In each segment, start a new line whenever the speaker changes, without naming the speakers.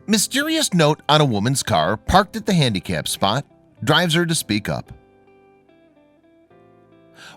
Mysterious note on a woman's car parked at the handicap spot drives her to speak up.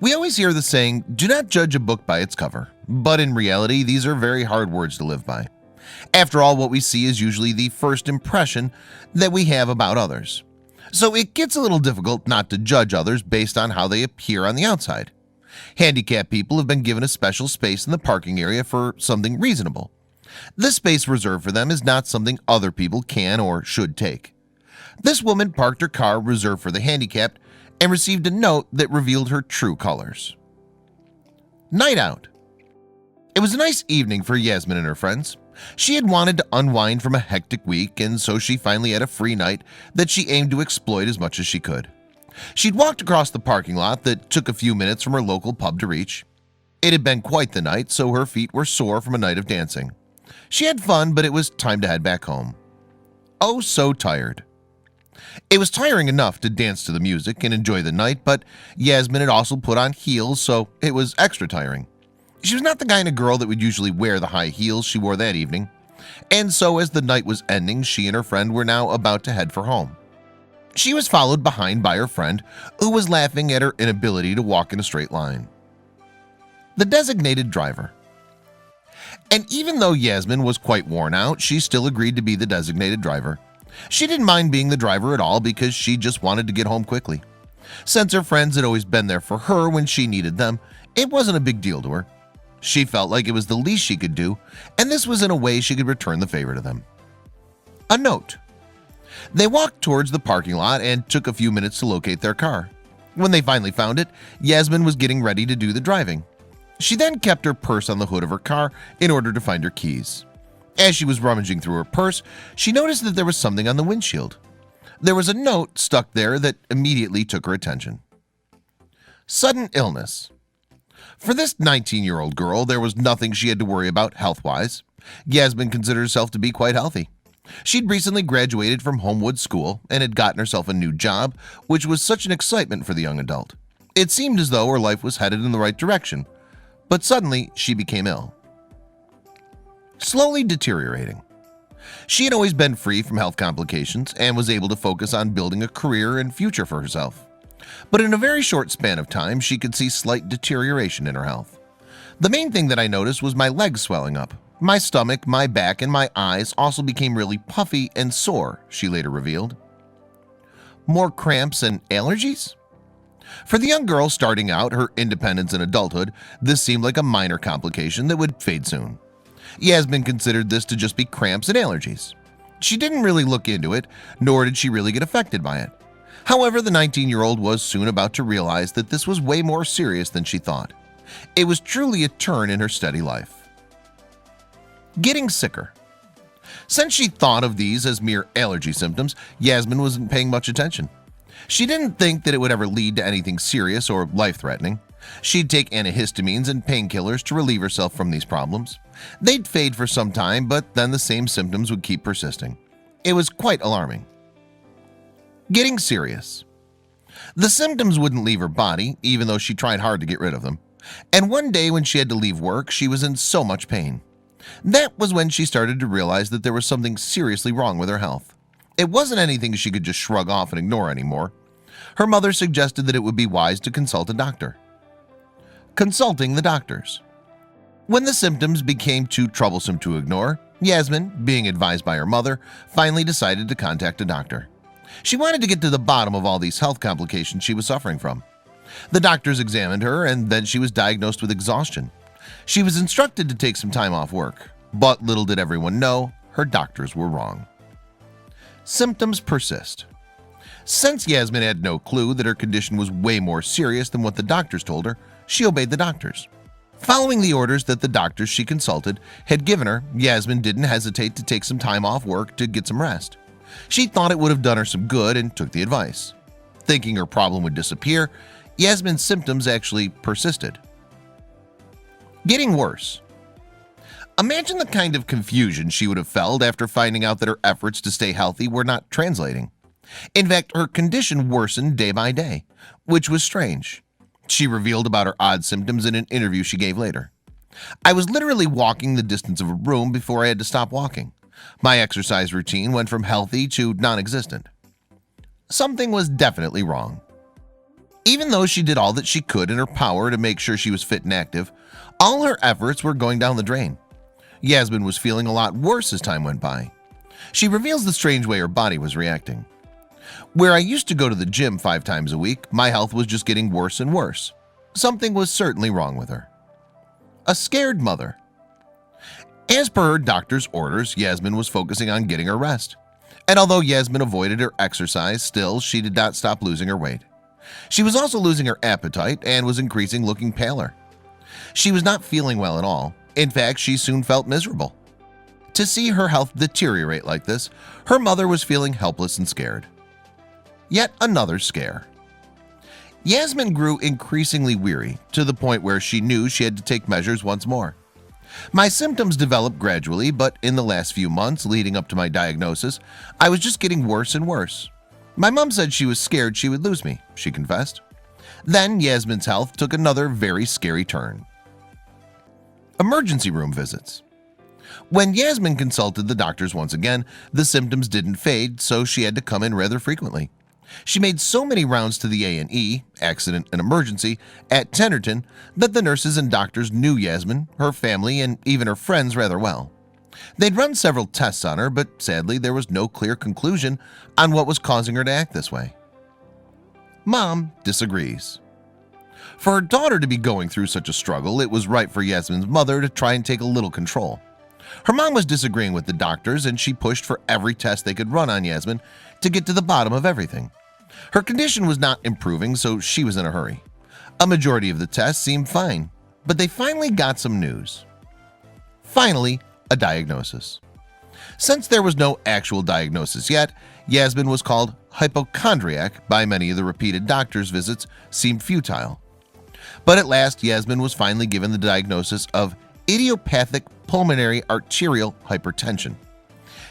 We always hear the saying, "Do not judge a book by its cover," but in reality, these are very hard words to live by. After all, what we see is usually the first impression that we have about others. So it gets a little difficult not to judge others based on how they appear on the outside. Handicapped people have been given a special space in the parking area for something reasonable. This space reserved for them is not something other people can or should take. This woman parked her car reserved for the handicapped and received a note that revealed her true colors. Night out. It was a nice evening for Yasmin and her friends. She had wanted to unwind from a hectic week, and so she finally had a free night that she aimed to exploit as much as she could. She'd walked across the parking lot that took a few minutes from her local pub to reach. It had been quite the night, so her feet were sore from a night of dancing. She had fun, but it was time to head back home. Oh, so tired. It was tiring enough to dance to the music and enjoy the night, but Yasmin had also put on heels, so it was extra tiring. She was not the kind of girl that would usually wear the high heels she wore that evening, and so as the night was ending, she and her friend were now about to head for home. She was followed behind by her friend, who was laughing at her inability to walk in a straight line. The designated driver. And even though Yasmin was quite worn out, she still agreed to be the designated driver. She didn't mind being the driver at all because she just wanted to get home quickly. Since her friends had always been there for her when she needed them, it wasn't a big deal to her. She felt like it was the least she could do, and this was in a way she could return the favor to them. A note. They walked towards the parking lot and took a few minutes to locate their car. When they finally found it, Yasmin was getting ready to do the driving. She then kept her purse on the hood of her car in order to find her keys. As she was rummaging through her purse, she noticed that there was something on the windshield. There was a note stuck there that immediately took her attention. Sudden illness. For this 19-year-old girl, there was nothing she had to worry about health-wise. Yasmin considered herself to be quite healthy. She'd recently graduated from Homewood School and had gotten herself a new job, which was such an excitement for the young adult. It seemed as though her life was headed in the right direction, but suddenly she became ill. Slowly deteriorating. She had always been free from health complications and was able to focus on building a career and future for herself. But in a very short span of time, she could see slight deterioration in her health. The main thing that I noticed was my legs swelling up. My stomach, my back, and my eyes also became really puffy and sore, she later revealed. More cramps and allergies? For the young girl starting out her independence in adulthood, this seemed like a minor complication that would fade soon. Yasmin considered this to just be cramps and allergies. She didn't really look into it, nor did she really get affected by it. However, the 19-year-old was soon about to realize that this was way more serious than she thought. It was truly a turn in her steady life. Getting sicker. Since she thought of these as mere allergy symptoms, Yasmin wasn't paying much attention. She didn't think that it would ever lead to anything serious or life-threatening. She'd take antihistamines and painkillers to relieve herself from these problems. They'd fade for some time, but then the same symptoms would keep persisting. It was quite alarming. Getting serious. The symptoms wouldn't leave her body, even though she tried hard to get rid of them. And one day when she had to leave work, she was in so much pain. That was when she started to realize that there was something seriously wrong with her health. It wasn't anything she could just shrug off and ignore anymore. Her mother suggested that it would be wise to consult a doctor. Consulting the doctors. When the symptoms became too troublesome to ignore, Yasmin, being advised by her mother, finally decided to contact a doctor. She wanted to get to the bottom of all these health complications she was suffering from. The doctors examined her, and then she was diagnosed with exhaustion. She was instructed to take some time off work, but little did everyone know, her doctors were wrong. Symptoms persist. Since Yasmin had no clue that her condition was way more serious than what the doctors told her, she obeyed the doctors. Following the orders that the doctors she consulted had given her, Yasmin didn't hesitate to take some time off work to get some rest. She thought it would have done her some good and took the advice. Thinking her problem would disappear, Yasmin's symptoms actually persisted. Getting worse. Imagine the kind of confusion she would have felt after finding out that her efforts to stay healthy were not translating. In fact, her condition worsened day by day, which was strange. She revealed about her odd symptoms in an interview she gave later. "I was literally walking the distance of a room before I had to stop walking. My exercise routine went from healthy to non-existent. Something was definitely wrong. Even though she did all that she could in her power to make sure she was fit and active, all her efforts were going down the drain. Yasmin was feeling a lot worse as time went by. She reveals the strange way her body was reacting. Where I used to go to the gym 5 times a week, my health was just getting worse and worse. Something was certainly wrong with her. A scared mother. As per her doctor's orders, Yasmin was focusing on getting her rest. And although Yasmin avoided her exercise, still she did not stop losing her weight. She was also losing her appetite and was increasing looking paler. She was not feeling well at all. In fact, she soon felt miserable. To see her health deteriorate like this, her mother was feeling helpless and scared. Yet another scare. Yasmin grew increasingly weary to the point where she knew she had to take measures once more. My symptoms developed gradually, but in the last few months leading up to my diagnosis, I was just getting worse and worse. My mom said she was scared she would lose me, she confessed. Then Yasmin's health took another very scary turn. Emergency room visits. When Yasmin consulted the doctors once again, the symptoms didn't fade, so she had to come in rather frequently. She made so many rounds to the A&E, accident and emergency, at Tenderton that the nurses and doctors knew Yasmin, her family, and even her friends rather well. They'd run several tests on her, but sadly there was no clear conclusion on what was causing her to act this way. Mom disagrees. For her daughter to be going through such a struggle, it was right for Yasmin's mother to try and take a little control. Her mom was disagreeing with the doctors, and she pushed for every test they could run on Yasmin to get to the bottom of everything. Her condition was not improving, so she was in a hurry. A majority of the tests seemed fine, but they finally got some news. Finally, a diagnosis. Since there was no actual diagnosis yet, Yasmin was called hypochondriac by many of the repeated doctor's visits seemed futile. But at last, Yasmin was finally given the diagnosis of idiopathic pulmonary arterial hypertension.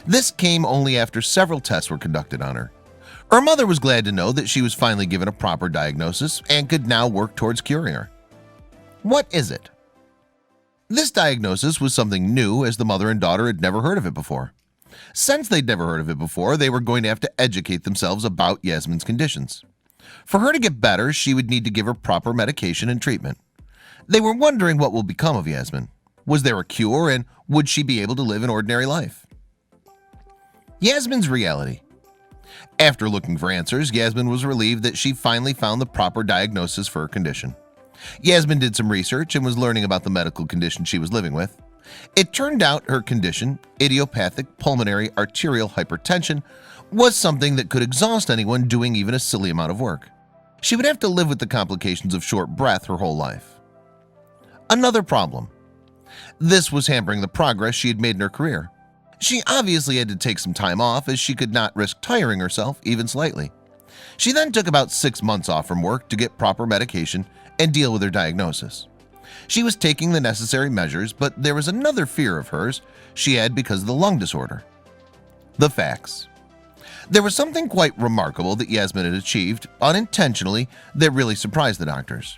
This came only after several tests were conducted on her. Her mother was glad to know that she was finally given a proper diagnosis and could now work towards curing her. What is it? This diagnosis was something new, as the mother and daughter had never heard of it before. Since they'd never heard of it before, they were going to have to educate themselves about Yasmin's conditions. For her to get better, she would need to give her proper medication and treatment. They were wondering what will become of Yasmin. Was there a cure, and would she be able to live an ordinary life? Yasmin's reality. After looking for answers, Yasmin was relieved that she finally found the proper diagnosis for her condition. Yasmin did some research and was learning about the medical condition she was living with. It turned out her condition, idiopathic pulmonary arterial hypertension, was something that could exhaust anyone doing even a silly amount of work. She would have to live with the complications of short breath her whole life. Another problem. This was hampering the progress she had made in her career. She obviously had to take some time off, as she could not risk tiring herself even slightly. She then took about 6 months off from work to get proper medication and deal with her diagnosis. She was taking the necessary measures, but there was another fear of hers she had because of the lung disorder. The facts. There was something quite remarkable that Yasmin had achieved unintentionally that really surprised the doctors.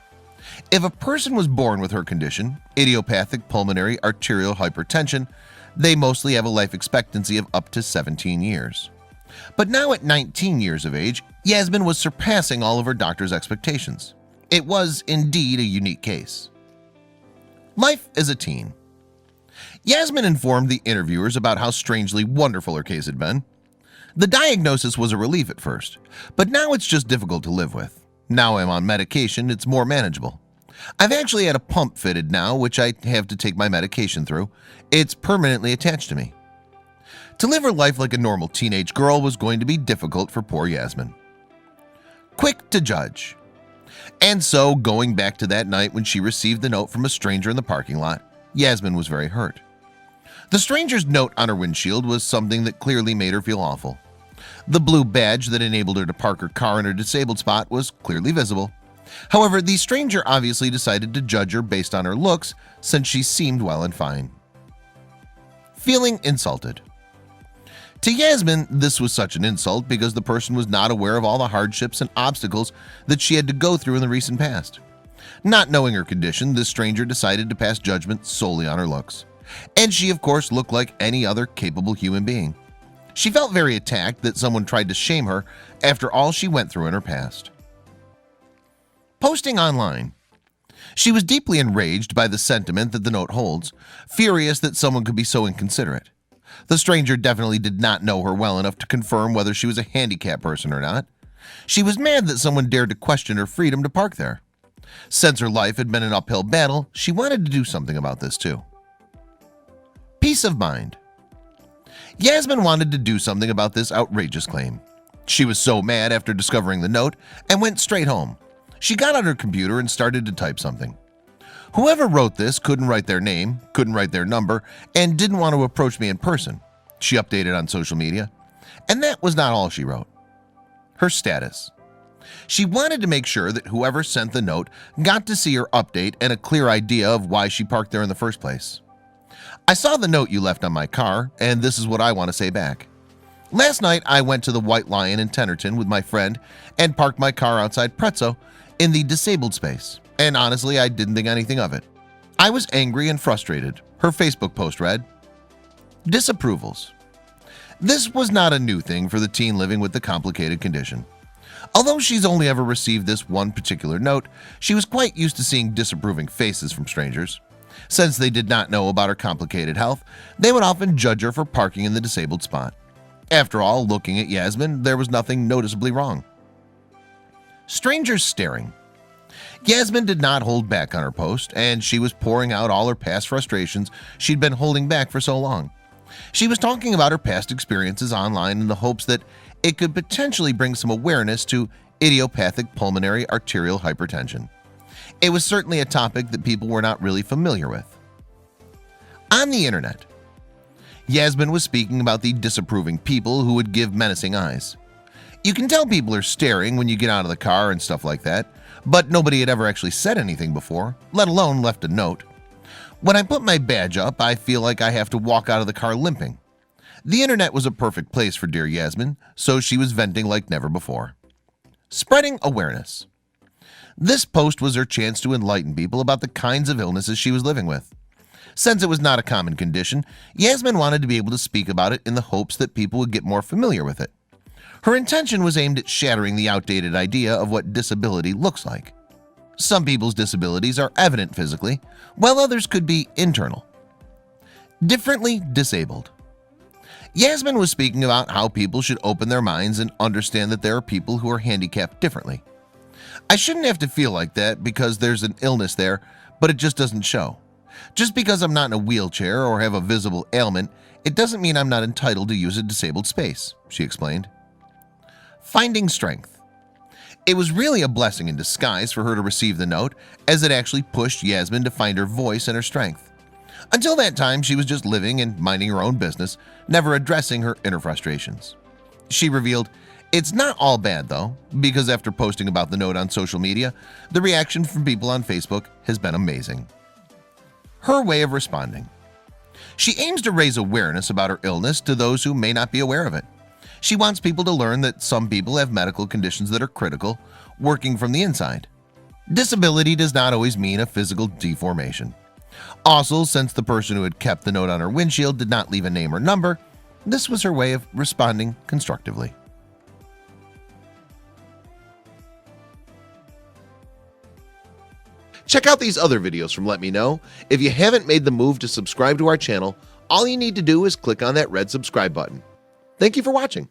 If a person was born with her condition, idiopathic pulmonary arterial hypertension, they mostly have a life expectancy of up to 17 years. But now at 19 years of age, Yasmin was surpassing all of her doctor's expectations. It was indeed a unique case. Life as a teen. Yasmin informed the interviewers about how strangely wonderful her case had been. The diagnosis was a relief at first, but now it's just difficult to live with. Now I'm on medication, it's more manageable. I've actually had a pump fitted now, which I have to take my medication through. It's permanently attached to me. To live her life like a normal teenage girl was going to be difficult for poor Yasmin. Quick to judge. And so, going back to that night when she received the note from a stranger in the parking lot, Yasmin was very hurt. The stranger's note on her windshield was something that clearly made her feel awful. The blue badge that enabled her to park her car in her disabled spot was clearly visible. However, the stranger obviously decided to judge her based on her looks, since she seemed well and fine. Feeling insulted. To Yasmin, this was such an insult because the person was not aware of all the hardships and obstacles that she had to go through in the recent past. Not knowing her condition, this stranger decided to pass judgment solely on her looks. And she of course looked like any other capable human being. She felt very attacked that someone tried to shame her after all she went through in her past. Posting online. She was deeply enraged by the sentiment that the note holds, furious that someone could be so inconsiderate. The stranger definitely did not know her well enough to confirm whether she was a handicapped person or not. She was mad that someone dared to question her freedom to park there. Since her life had been an uphill battle, she wanted to do something about this too. Peace of mind. Yasmin wanted to do something about this outrageous claim. She was so mad after discovering the note and went straight home. She got on her computer and started to type something. Whoever wrote this couldn't write their name, couldn't write their number, and didn't want to approach me in person. She updated on social media. And that was not all she wrote. Her status. She wanted to make sure that whoever sent the note got to see her update and a clear idea of why she parked there in the first place. I saw the note you left on my car, and this is what I want to say back. Last night I went to the White Lion in Tennerton with my friend and parked my car outside Prezzo in the disabled space, and honestly I didn't think anything of it. I was angry and frustrated. Her Facebook post read, Disapprovals. This was not a new thing for the teen living with the complicated condition. Although she's only ever received this one particular note, she was quite used to seeing disapproving faces from strangers. Since they did not know about her complicated health, they would often judge her for parking in the disabled spot. After all, looking at Yasmin, there was nothing noticeably wrong. Strangers staring. Yasmin did not hold back on her post, and she was pouring out all her past frustrations she'd been holding back for so long. She was talking about her past experiences online in the hopes that it could potentially bring some awareness to idiopathic pulmonary arterial hypertension. It was certainly a topic that people were not really familiar with. On the internet, Yasmin was speaking about the disapproving people who would give menacing eyes. You can tell people are staring when you get out of the car and stuff like that, but nobody had ever actually said anything before, let alone left a note. When I put my badge up, I feel like I have to walk out of the car limping. The internet was a perfect place for dear Yasmin, so she was venting like never before. Spreading awareness. This post was her chance to enlighten people about the kinds of illnesses she was living with. Since it was not a common condition, Yasmin wanted to be able to speak about it in the hopes that people would get more familiar with it. Her intention was aimed at shattering the outdated idea of what disability looks like. Some people's disabilities are evident physically, while others could be internal. Differently disabled. Yasmin was speaking about how people should open their minds and understand that there are people who are handicapped differently. I shouldn't have to feel like that because there's an illness there, but it just doesn't show. Just because I'm not in a wheelchair or have a visible ailment, it doesn't mean I'm not entitled to use a disabled space, she explained. Finding strength. It was really a blessing in disguise for her to receive the note, as it actually pushed Yasmin to find her voice and her strength. Until that time, she was just living and minding her own business, never addressing her inner frustrations. She revealed, "It's not all bad though, because after posting about the note on social media, the reaction from people on Facebook has been amazing." Her way of responding. She aims to raise awareness about her illness to those who may not be aware of it. She wants people to learn that some people have medical conditions that are critical, working from the inside. Disability does not always mean a physical deformation. Also, since the person who had kept the note on her windshield did not leave a name or number, this was her way of responding constructively. Check out these other videos from Let Me Know. If you haven't made the move to subscribe to our channel, all you need to do is click on that red subscribe button. Thank you for watching.